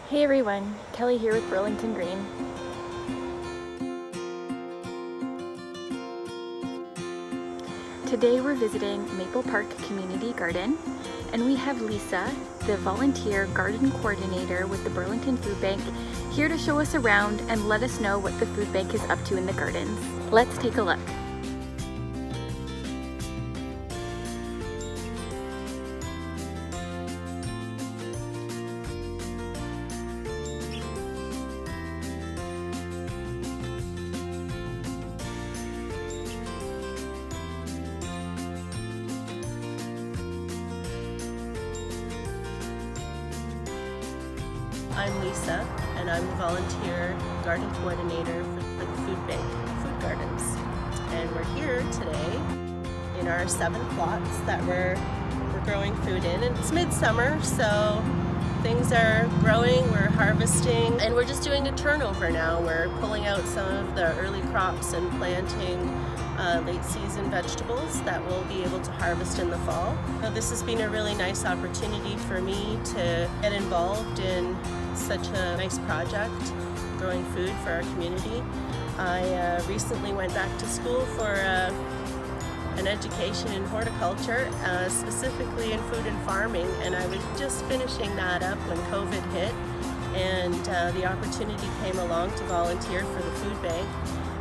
Hey everyone, Kelly here with Burlington Green. Today we're visiting Maple Park Community Garden, and we have Lisa, the volunteer garden coordinator with the Burlington Food Bank, here to show us around and let us know what the food bank is up to in the gardens. Let's take a look. I'm Lisa, and I'm the volunteer garden coordinator for the Food Bank Food Gardens. And we're here today in our 7 plots that we're growing food in. And it's midsummer, so things are growing, we're harvesting, and we're just doing a turnover now. We're pulling out some of the early crops and planting late season vegetables that we'll be able to harvest in the fall. So this has been a really nice opportunity for me to get involved in such a nice project, growing food for our community. I recently went back to school for an education in horticulture, specifically in food and farming, and I was just finishing that up when COVID hit, and the opportunity came along to volunteer for the food bank.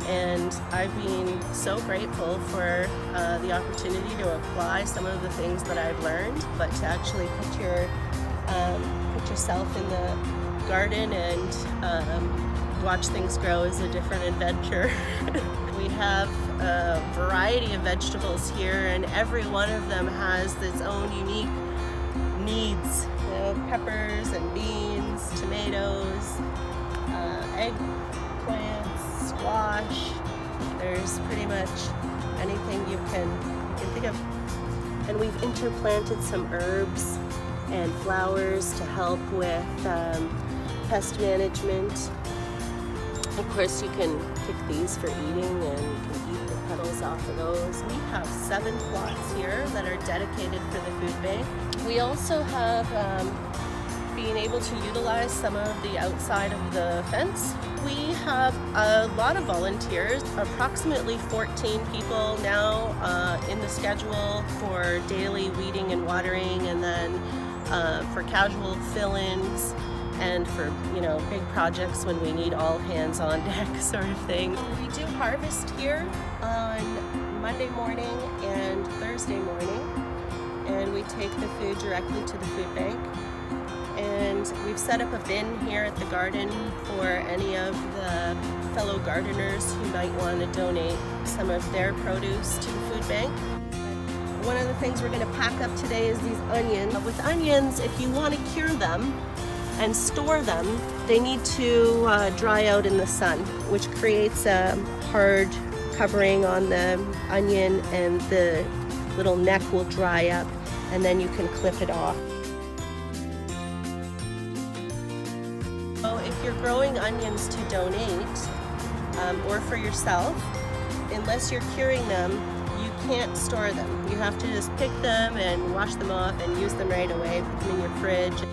And I've been so grateful for the opportunity to apply some of the things that I've learned, but to actually put yourself in the garden and watch things grow is a different adventure. We have a variety of vegetables here, and every one of them has its own unique needs. You know, peppers and beans, tomatoes, eggplants, squash. There's pretty much anything you can think of. And we've interplanted some herbs and flowers to help with pest management. Of course, you can pick these for eating, and you can eat the petals off of those. We have 7 plots here that are dedicated for the food bank. We also have being able to utilize some of the outside of the fence. We have a lot of volunteers, approximately 14 people now in the schedule for daily weeding and watering, and then for casual fill-ins, and for, you know, big projects when we need all hands on deck sort of thing. We do harvest here on Monday morning and Thursday morning, and we take the food directly to the food bank. And we've set up a bin here at the garden for any of the fellow gardeners who might want to donate some of their produce to the food bank. One of the things we're going to pack up today is these onions. With onions, if you want to cure them and store them, they need to dry out in the sun, which creates a hard covering on the onion, and the little neck will dry up, and then you can clip it off. So if you're growing onions to donate or for yourself, unless you're curing them, you can't store them. You have to just pick them and wash them off and use them right away, put them in your fridge.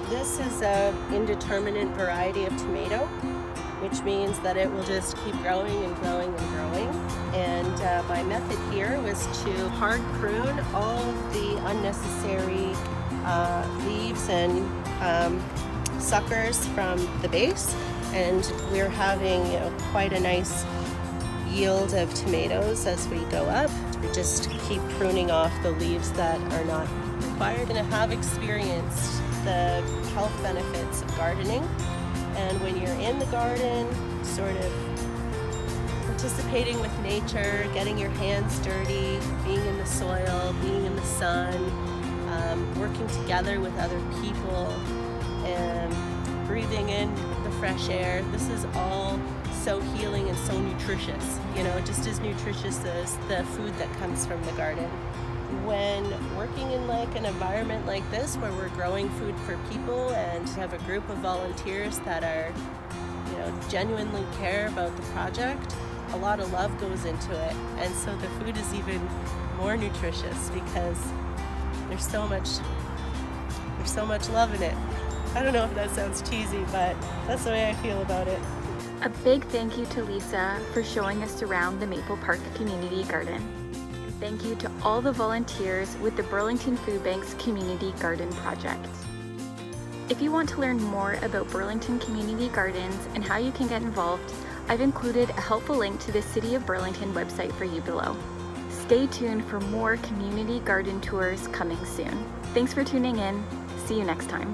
This is an indeterminate variety of tomato, which means that it will just keep growing and growing and growing. And my method here was to hard prune all of the unnecessary leaves and suckers from the base, and we're having, you know, quite a nice yield of tomatoes as we go up. We just keep pruning off the leaves that are not required. And I have experienced the health benefits of gardening, and when you're in the garden, sort of participating with nature, getting your hands dirty, being in the soil, being in the sun, working together with other people, and breathing in the fresh air. This is all so healing and so nutritious, you know, just as nutritious as the food that comes from the garden. When working in like an environment like this, where we're growing food for people and have a group of volunteers that are, you know, genuinely care about the project, a lot of love goes into it, and so the food is even more nutritious because there's so much love in it. I don't know if that sounds cheesy, but that's the way I feel about it. A big thank you to Lisa for showing us around the Maple Park Community Garden. And thank you to all the volunteers with the Burlington Food Bank's Community Garden Project. If you want to learn more about Burlington Community Gardens and how you can get involved, I've included a helpful link to the City of Burlington website for you below. Stay tuned for more community garden tours coming soon. Thanks for tuning in. See you next time.